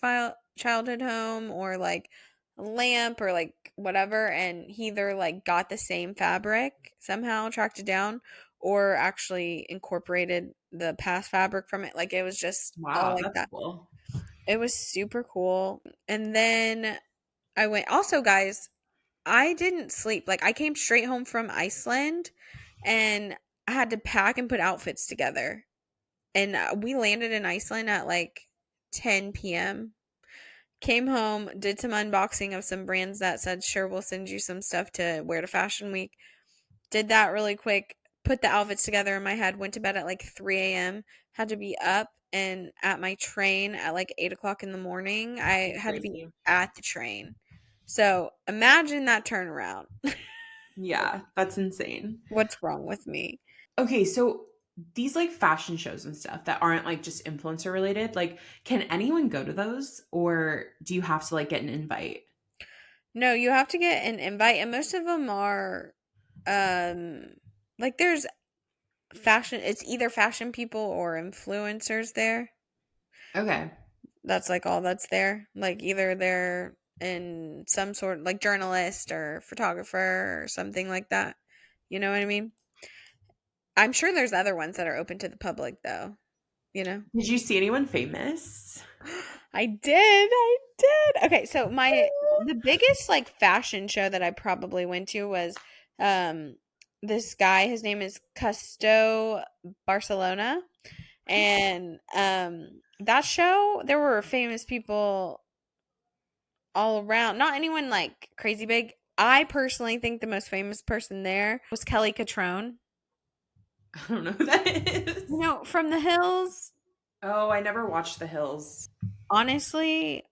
childhood home or like a lamp or like whatever. And he either like got the same fabric somehow, tracked it down, or actually incorporated the past fabric from it. Like it was just all Wow, like that's that. cool. It was super cool. And then I went, also, guys, I didn't sleep. Like I came straight home from Iceland and I had to pack and put outfits together. And we landed in Iceland at like 10 p.m. Came home, did some unboxing of some brands that said, "Sure, we'll send you some stuff to wear to Fashion Week." Did that really quick, put the outfits together in my head, went to bed at like 3 a.m., had to be up and at my train at like 8 o'clock in the morning. I That's had to be crazy. at the train. So imagine that turnaround. Yeah, that's insane. What's wrong with me? Okay, so these like fashion shows and stuff that aren't like just influencer related, like can anyone go to those or do you have to like get an invite? No, you have to get an invite, and most of them are, um, like there's fashion. It's either fashion people or influencers there. Okay. That's like all that's there. Like either they're in some sort like journalist or photographer or something like that. You know what I mean? I'm sure there's other ones that are open to the public though, you know? Did you see anyone famous? I did. Okay, so the biggest like fashion show that I probably went to was um this guy, his name is Custo Barcelona. And that show, there were famous people all around. Not anyone like crazy big. I personally think the most famous person there was Kelly Catrone. I don't know who that You is. know, from the hills. Oh, I never watched The Hills. Honestly,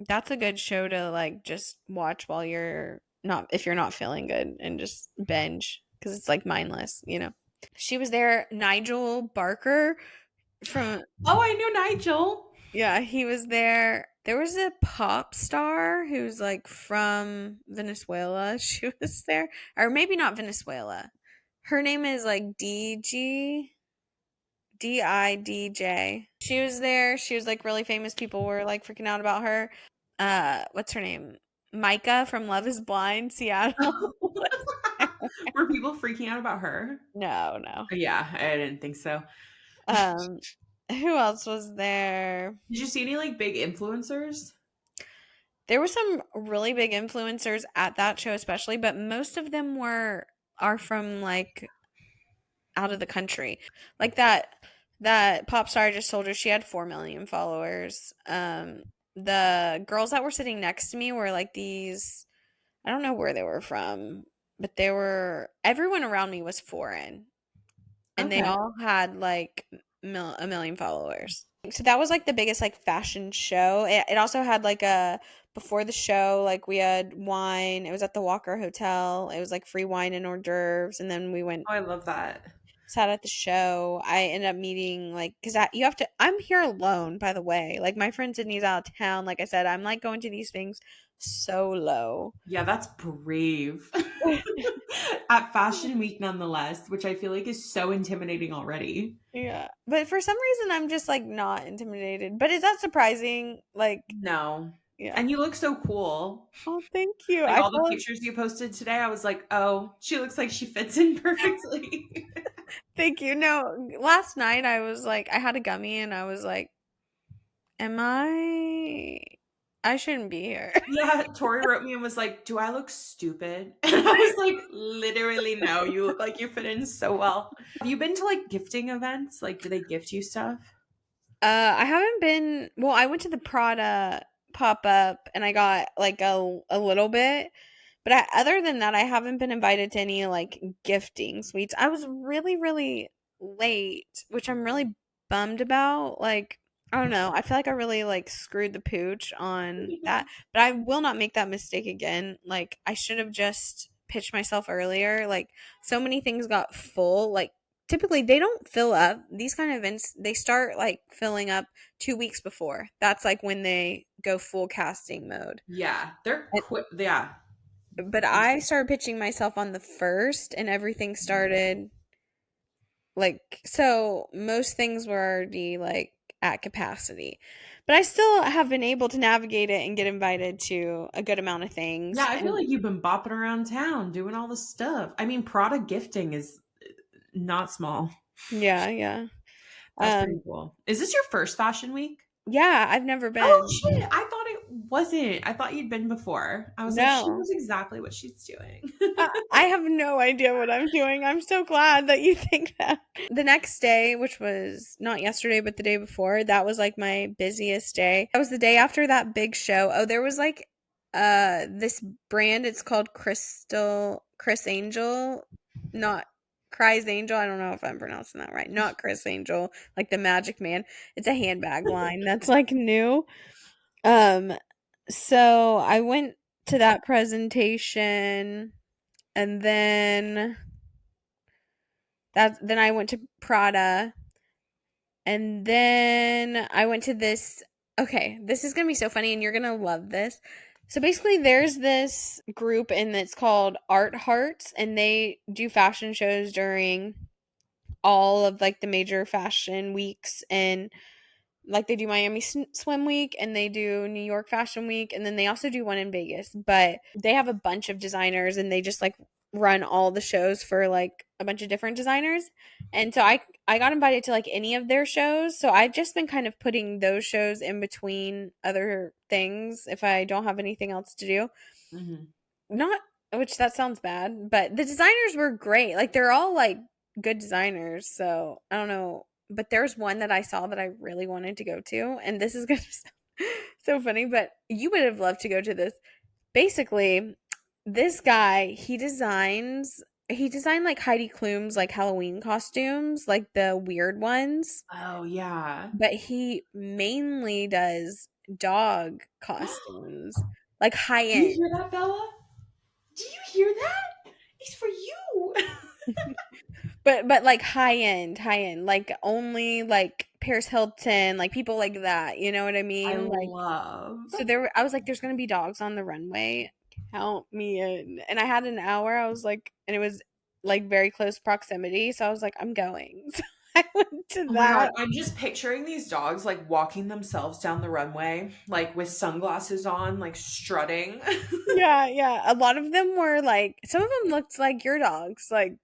that's a good show to like just watch while you're not if you're not feeling good and just binge because it's like mindless, you know. She was there. Nigel Barker from Oh, I know Nigel. yeah, he was there. There was a pop star who's like from Venezuela. She was there, or maybe not Venezuela. Her name is like Didj. She was there. She was like really famous. People were like freaking out about her. What's her name? Micah from Love Is Blind, Seattle. Were people freaking out about her? No, no. Yeah, I didn't think so. Um, who else was there? Did you see any like big influencers? There were some really big influencers at that show, especially, but most of them were are from like out of the country. Like that pop star I just told her she had 4 million followers. The girls that were sitting next to me were like these I don't know where they were from, but they were everyone around me was foreign and they Okay. all had like a million followers. So that was like the biggest like fashion show. It also had like a before the show, like we had wine. It was at the Walker Hotel. It was like free wine and hors d'oeuvres, and then we went Oh, I love that. sat at the show. I ended up meeting like because you have to. I'm here alone, by the way. Like my friend Sydney's out of town. Like I said, I'm like going to these things solo. Yeah, that's brave. At Fashion Week, nonetheless, which I feel like is so intimidating already. Yeah. But for some reason I'm just like not intimidated. But is that surprising? Like, No. yeah. And you look so cool. Oh, thank you. Like I all the feel like pictures you posted today, I was like, oh, she looks like she fits in perfectly. thank you. No, last night I was like I had a gummy and I was like, am I shouldn't be here. Yeah, Tori wrote me and was like, do I look stupid? And I was like, literally, no, you look like you fit in so well. Have you been to like gifting events? Like, do they gift you stuff? I haven't been well, I went to the Prada pop-up and I got like a little bit, but other than that I haven't been invited to any like gifting suites. I was really really late, which I'm really bummed about. Like I don't know. I feel like I really like screwed the pooch on Yeah. that, but I will not make that mistake again. Like I should have just pitched myself earlier. Like so many things got full. Like typically they don't fill up these kind of events, they start like filling up 2 weeks before. That's like when they go full casting mode. Yeah, they're And- quick. Yeah. but I started pitching myself on the first and everything started like so most things were already like at capacity, but I still have been able to navigate it and get invited to a good amount of Yeah, things. I feel And like you've been bopping around town doing all the stuff. I mean, Prada gifting is not small. yeah, yeah. That's pretty um cool. Is this your first fashion week? yeah, I've never Oh been. shit, I thought it wasn't. I thought you'd been before. I was like, she No, knows exactly what she's doing. I have no idea what I'm doing. I'm so glad that you think that. The next day, which was not yesterday, but the day before, that was like my busiest day. That was the day after that big show. Oh, there was like this brand, it's called Chris Angel, not Cries Angel. I don't know if I'm pronouncing that right. Not Chris Angel, like the Magic Man. It's a handbag line that's like new. Um so I went to that presentation and then I went to Prada and then I went to this okay, this is going to be so funny and you're going to love this. So basically there's this group and it's called Art Hearts and they do fashion shows during all of like the major fashion weeks and like they do Miami Swim Week and they do New York Fashion Week and then they also do one in Vegas. But they have a bunch of designers and they just like run all the shows for like a bunch of different designers. And so I got invited to like any of their shows. So I've just been kind of putting those shows in between other things if I don't have anything else to do. Hmm. Not which that sounds bad, but the designers were great. Like they're all like good designers. So I don't know. But there's one that I saw that I really wanted to go to, and this is gonna sound so funny, but you would have loved to go to this. Basically, this guy, he designed like Heidi Klum's like Halloween costumes, like the weird ones, Oh yeah. but he mainly does dog costumes, like high Do you end. hear that, Bella? Do you hear that? It's for you. But like high end, like only like Paris Hilton, like people like that. You know what I I mean? Like love. so I was like, there's gonna be dogs on the runway. Count me in. And I had an hour. I was like, and it was like very close proximity. So I was like, I'm going. So I went to Oh my God, that. I'm just picturing these dogs like walking themselves down the runway, like with sunglasses on, like strutting. Yeah, yeah. A lot of them were like, some of them looked like your dogs. Like,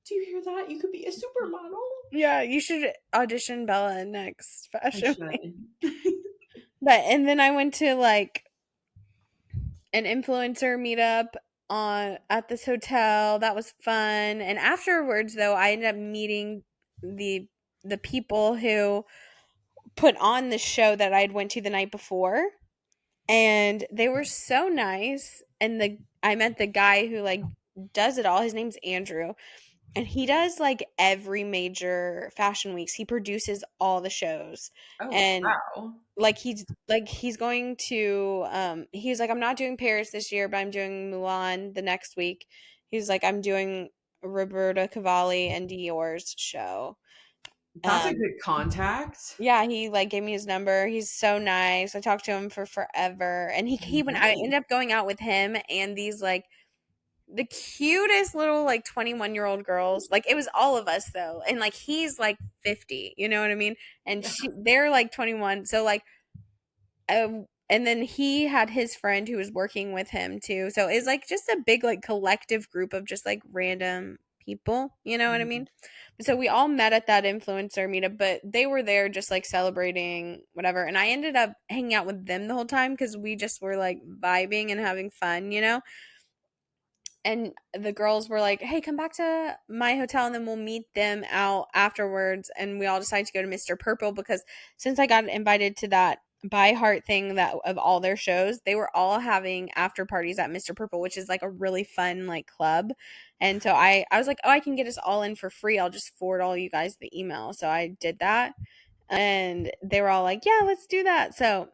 Do you hear that? You could be a supermodel. yeah, you should audition Bella next I fashion week. should. But and then I went to like an influencer meetup on at this hotel. That was fun. And afterwards though, I ended up meeting the the people who put on the show that I'd went to the night before. And they were so nice. And the I met the guy who like does it all. His name's Andrew. And he does like every major fashion weeks. He produces all the shows. Oh And wow. he's going to he's like I'm not doing Paris this year, but I'm doing Milan the next week. He's like I'm doing Roberta Cavalli and Dior's show. That's a Um good contact. yeah, he like gave me his number. He's so nice. I talked to him for forever. And he when I Nice. ended up going out with him and these like the cutest little like 21-year-old girls. Like it was all of us though. And like he's like 50, you know what I mean? And Yeah. they're like 21. So like and then he had his friend who was working with him too. So it's like just a big like collective group of just like random people, you know what I Mhm. mean? So we all met at that influencer meetup, but they were there just like celebrating whatever. And I ended up hanging out with them the whole time because we just were like vibing and having fun, you know? And the girls were like, "Hey, come back to my hotel and then we'll meet them out afterwards." And we all decided to go to Mr. Purple because since I got invited to that by heart thing that of all their shows, they were all having after parties at Mr. Purple, which is like a really fun like club. And so I was like, "Oh, I can get us all in for free. I'll just forward all you guys the email." So I did that. And they were all like, "Yeah, let's do that." So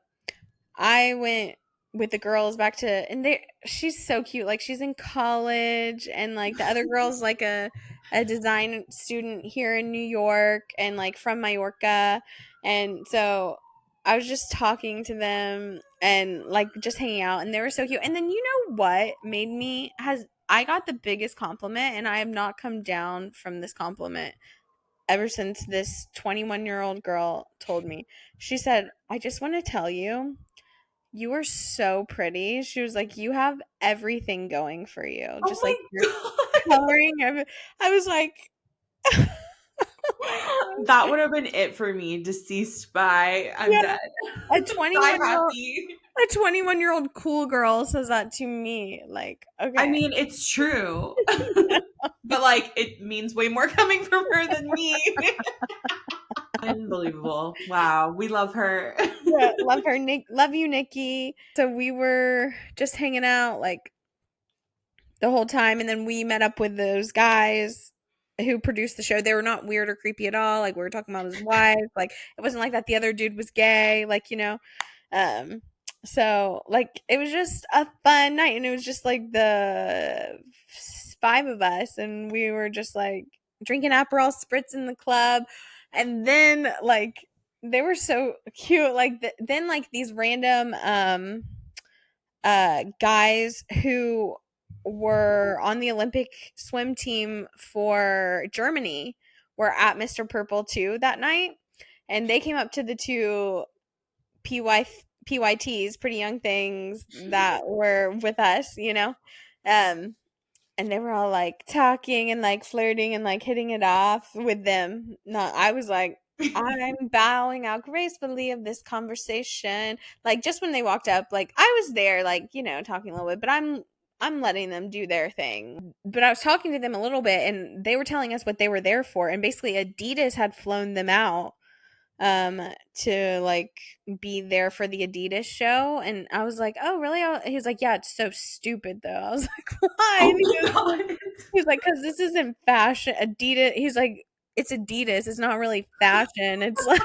I went with the girls back to and they she's so cute. Like she's in college and like the other girl's like a design student here in New York and like from Mallorca. And so I was just talking to them and like just hanging out and they were so cute. And then you know what made me has I got the biggest compliment and I have not come down from this compliment ever since this 21-year-old girl told me. She said, "I just want to tell you you were so pretty." She was like, "You have everything going for you. Oh Just like my your God. coloring." I was like, oh my That gosh. would have been it for me. Deceased by I'm Yeah, dead. a Die 21-year-old happy. a 21-year-old cool girl says that to me. Like, I okay. mean, it's true. But like it means way more coming from her than me. Unbelievable. Wow. We love her. Yeah, love her. Nick, love you, Nikki. So we were just hanging out like the whole time and then we met up with those guys who produced the show. They were not weird or creepy at all. Like we were talking about his wife. Like it wasn't like that the other dude was gay, like, you know. Um so like it was just a fun night and it was just like the five of us and we were just like drinking Aperol spritz in the club and then like they were so cute like then like these random guys who were on the Olympic swim team for Germany were at Mr. Purple too that night. and they came up to the two PY PYTs, pretty young things that were with us, um, and they were all like talking and like flirting and like hitting it off with them. Not, I was like, I'm bowing out gracefully of this conversation. Like just when they walked up, like I was there, like talking a little bit, but I'm letting them do their thing. But I was talking to them a little bit, and they were telling us what they were there for, and basically Adidas had flown them out um to like be there for the Adidas show, and I was like, "Oh, really?" He was like, "Yeah, it's so stupid though." I was like, "Why?" Oh And my god. he's like, "Cuz this isn't fashion. Adidas." He's like, "It's Adidas. It's not really fashion." It's like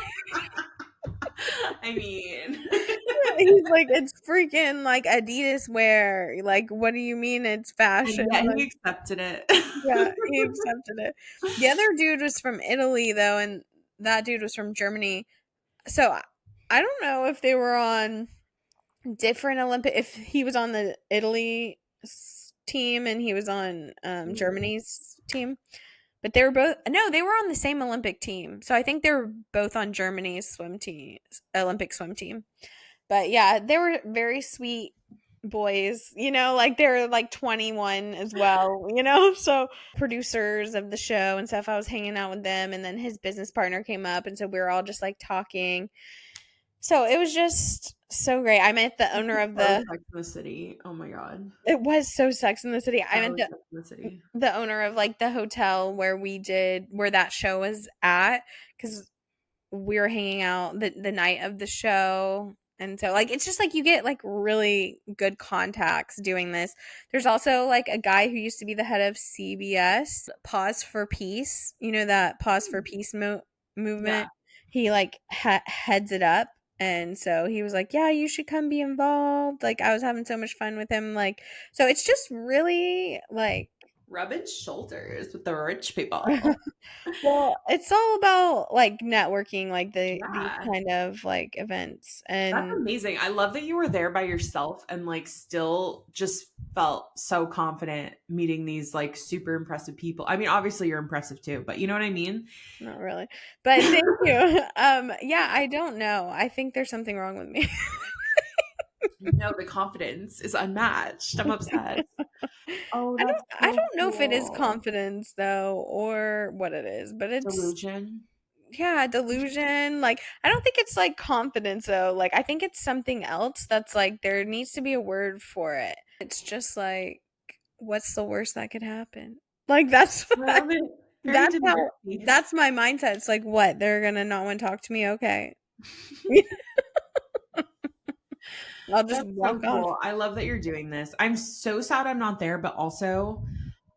I mean, he's like, "It's freaking like Adidas wear. Like what do you mean it's fashion?" and yet Like he accepted it. yeah, he accepted it. The other dude was from Italy though, and that dude was from Germany. So I don't know if they were on different Olympic, if he was on the Italy team and he was on Germany's team, but they were both, no, they were on the same Olympic team. So I think they were both on Germany's swim team, Olympic swim team. But yeah, they were very sweet boys, like they're like 21 as well, so producers of the show and stuff, I was hanging out with them, and then his business partner came up, and so we were all just like talking. So it was just so great. I met the owner of So the Sex in the City. Oh my god. it was so Sex in the City. I met So Sex in the City. the owner of like the hotel where that show was at, because we were hanging out the night of the show. And so like it's just like you get like really good contacts doing this. There's also like a guy who used to be the head of CBS, Pause for Peace. You know that Pause for Peace Yeah. movement. He like heads it up. And so he was like, "Yeah, you should come be involved." Like I was having so much fun with him. Like so it's just really like Rubbing shoulders with the rich people. well, it's all about like networking, like these Yeah. kind of like events. That's And amazing. I love that you were there by yourself and like still just felt so confident meeting these like super impressive people. I mean, obviously you're impressive too, but you know what I mean? not really. But thank you. Yeah, I don't know. I think there's something wrong with me. No, the confidence is unmatched. I'm obsessed. Oh, that's I so don't know if it is cool. confidence though or what it is, but it's Delusion. yeah, delusion. Like I don't think it's like confidence though. Like I think it's something else that's like there needs to be a word for it. It's just like what's the worst that could happen? Like that's I love it. Very that's how demure piece. that's my mindset. It's like what? They're gonna not want to talk to me? Okay. I'll just That's so walk off. cool. I love that you're doing this. I'm so sad I'm not there, but also,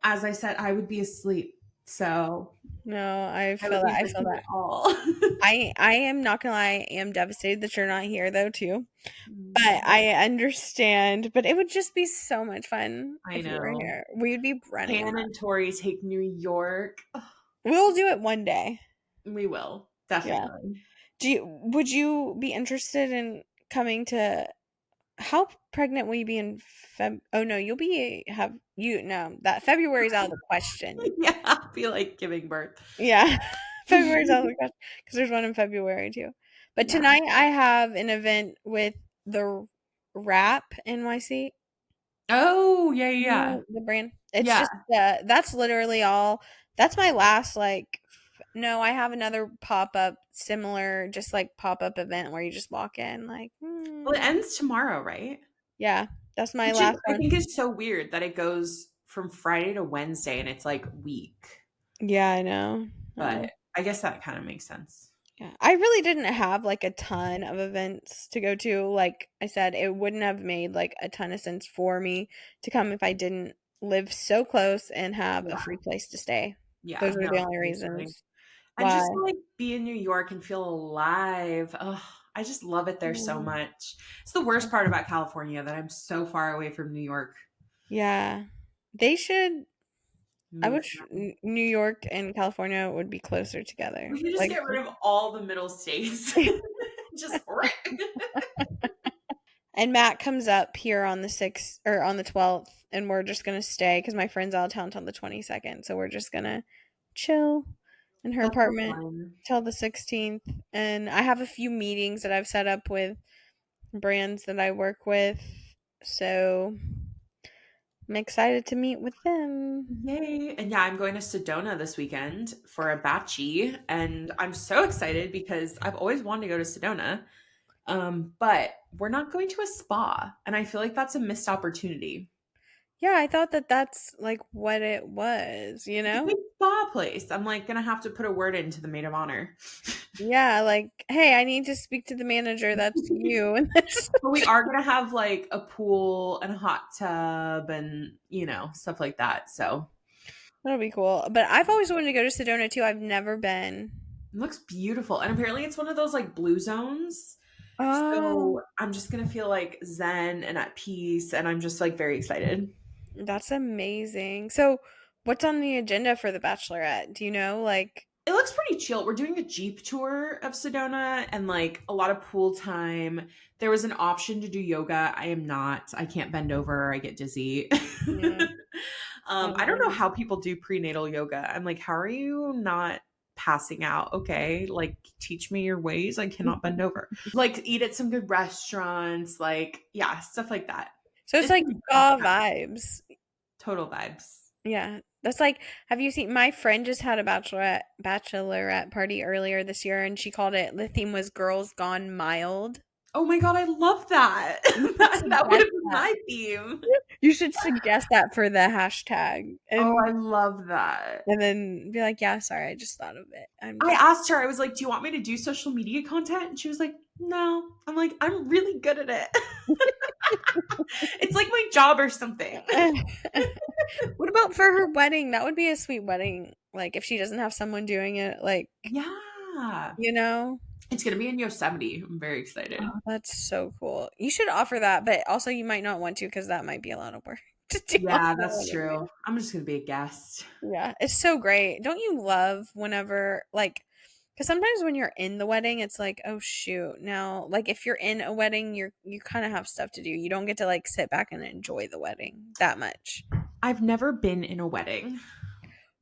as I said, I would be asleep. So No, I I feel would that. be I feel missing that. it all. I am not gonna lie, I am devastated that you're not here though too. But Mm, I understand. But it would just be so much fun I if you were know. here. We'd be running Hannah amok. and Torri take New York. Ugh, We'll do it one day. we will. Yeah. Definitely. Would you be interested in coming to how pregnant will you be in Feb? Oh no, you'll be have you no, that February's out of the question. Yeah, I'll be like giving birth. Yeah. February's out of the question because there's one in February too. But Yeah. tonight I have an event with the Rap NYC. Oh, yeah, You yeah. know the brand? It's Yeah. just that's literally all. That's my last like no, I have another pop-up similar just like pop-up event where you just walk in like Well, it ends tomorrow, right? yeah, that's my Which is, last I one. think is so weird that it goes from Friday to Wednesday and it's like week. Yeah, I know. I know. But I guess that kind of makes sense. Yeah. I really didn't have like a ton of events to go to. Like I said, it wouldn't have made like a ton of sense for me to come if I didn't live so close and have a Yeah. free place to stay. Yeah. Those were No, the only seriously. reasons And why. just to like be in New York and feel alive. Oh, I just love it there so Mm. much. It's the worst part about California that I'm so far away from New York. Yeah. They should I Move wish them. New York and California would be closer together. We could just Like get rid of all the middle states. Just and Matt comes up here on the 6th or on the 12th and we're just going to stay cuz my friend's out of town until the 22nd. So we're just going to chill in her That's so apartment fun. till the 16th. And I have a few meetings that I've set up with brands that I work with. So I'm excited to meet with them. Yay. And yeah, I'm going to Sedona this weekend for a batchy. And I'm so excited because I've always wanted to go to Sedona. But we're not going to a spa. And I feel like that's a missed opportunity. Yeah, I thought that that's like what it was, you It's a know? big spa place. I'm like gonna have to put a word into the maid of honor. Yeah, like, hey, I need to speak to the manager. That's you. And this, But we are gonna have like a pool and a hot tub and stuff like that. So that'll be cool. But I've always wanted to go to Sedona too. I've never been. it looks beautiful. And apparently it's one of those like blue zones. Oh, So I'm just gonna feel like zen and at peace. And I'm just like very excited. that's amazing. So, what's on the agenda for the Bachelorette? Do you know? Like, It looks pretty chill. We're doing a Jeep tour of Sedona and like a lot of pool time. There was an option to do yoga. I am not. I can't bend over. I get dizzy. yeah, I don't know um, how people do prenatal yoga. I'm like, how are you not passing out? Okay, like teach me your ways. I cannot bend over. Like eat at some good restaurants. Like yeah, stuff like that. so it's It's like gonna be spa awesome. vibes. Total vibes. Yeah, that's like. Have you seen? My friend just had a bachelorette party earlier this year, and she called it. The theme was "Girls Gone Mild." Oh my god, I love that. You should that would suggest have been that. my theme. You should suggest that for the hashtag, Oh, I love that. and then be like, "Yeah, sorry, I just thought of it. I'm I just." asked her, I was like, "Do you want me to do social media content?" And she was like, "No." I'm like, "I'm really good at it." It's like my job or something. What about for her wedding? That would be a sweet wedding. Like if she doesn't have someone doing it, like, Yeah. you know? It's gonna be in Yosemite. I'm very excited. Oh, that's so cool. You should offer that, but also you might not want to because that might be a lot of work to do on Yeah, the that's wedding true. day. I'm just gonna be a guest. Yeah, it's so great. Don't you love whenever like because sometimes when you're in the wedding, it's like, oh shoot. Now, like if you're in a wedding, you kind of have stuff to do. You don't get to like sit back and enjoy the wedding that much. I've never been in a wedding.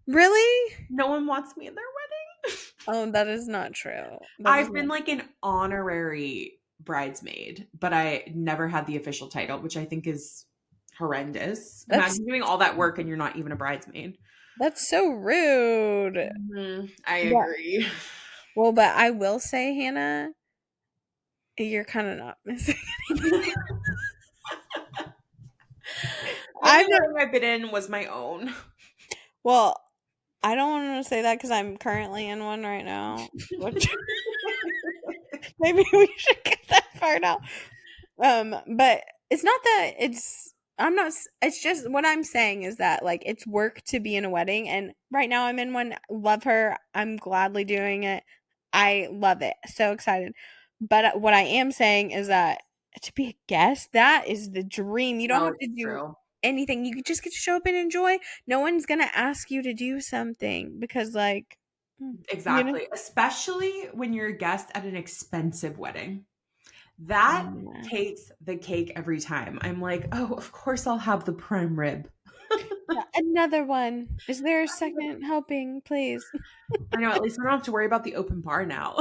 Really? No one wants me in their wedding. Oh, that is not true. That is I've been not. like an honorary bridesmaid, but I never had the official title, which I think is horrendous. That's Imagine doing all that work and you're not even a bridesmaid. that's so rude. I Yeah. agree. Well, but I will say, Hannah, you're kind of not missing. The I'm only not, wedding I've been in was my own. well, I don't want to say that because I'm currently in one right now. Which maybe we should get that part out. But it's not that it's. I'm not. It's just what I'm saying is that like it's work to be in a wedding, and right now I'm in one. Love her. I'm gladly doing it. I love it. So excited. But what I am saying is that to be a guest, that is the dream. You don't No, have to it's do true. anything. You just get to show up and enjoy. No one's gonna ask you to do something because, like, you know. Exactly. Especially when you're a guest at an expensive wedding. That Yeah. takes the cake every time. I'm like, oh, of course I'll have the prime rib. Yeah, another one. Is there a second helping, please? I know, at least I don't have to worry about the open bar now.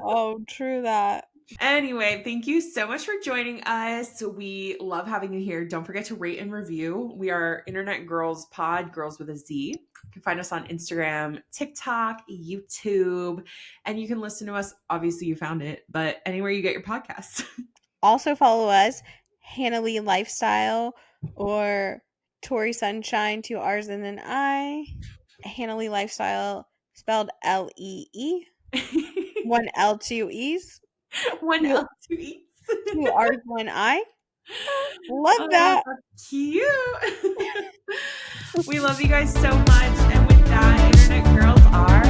Oh, true that. Anyway, thank you so much for joining us. We love having you here. Don't forget to rate and review. We are Internet Girlz Pod, girls with a Z. You can find us on Instagram, TikTok, YouTube, and you can listen to us. Obviously, you found it, but anywhere you get your podcasts. Also follow us, Hannah Lee Lifestyle or Tori Sunshine, two R's and an I. Hannah Lee Lifestyle spelled Lee. One L, two E's. One Two, L, two E's. two R's, one I. Love Oh, that. that's cute. We love you guys so much. And with that, Internet Girls are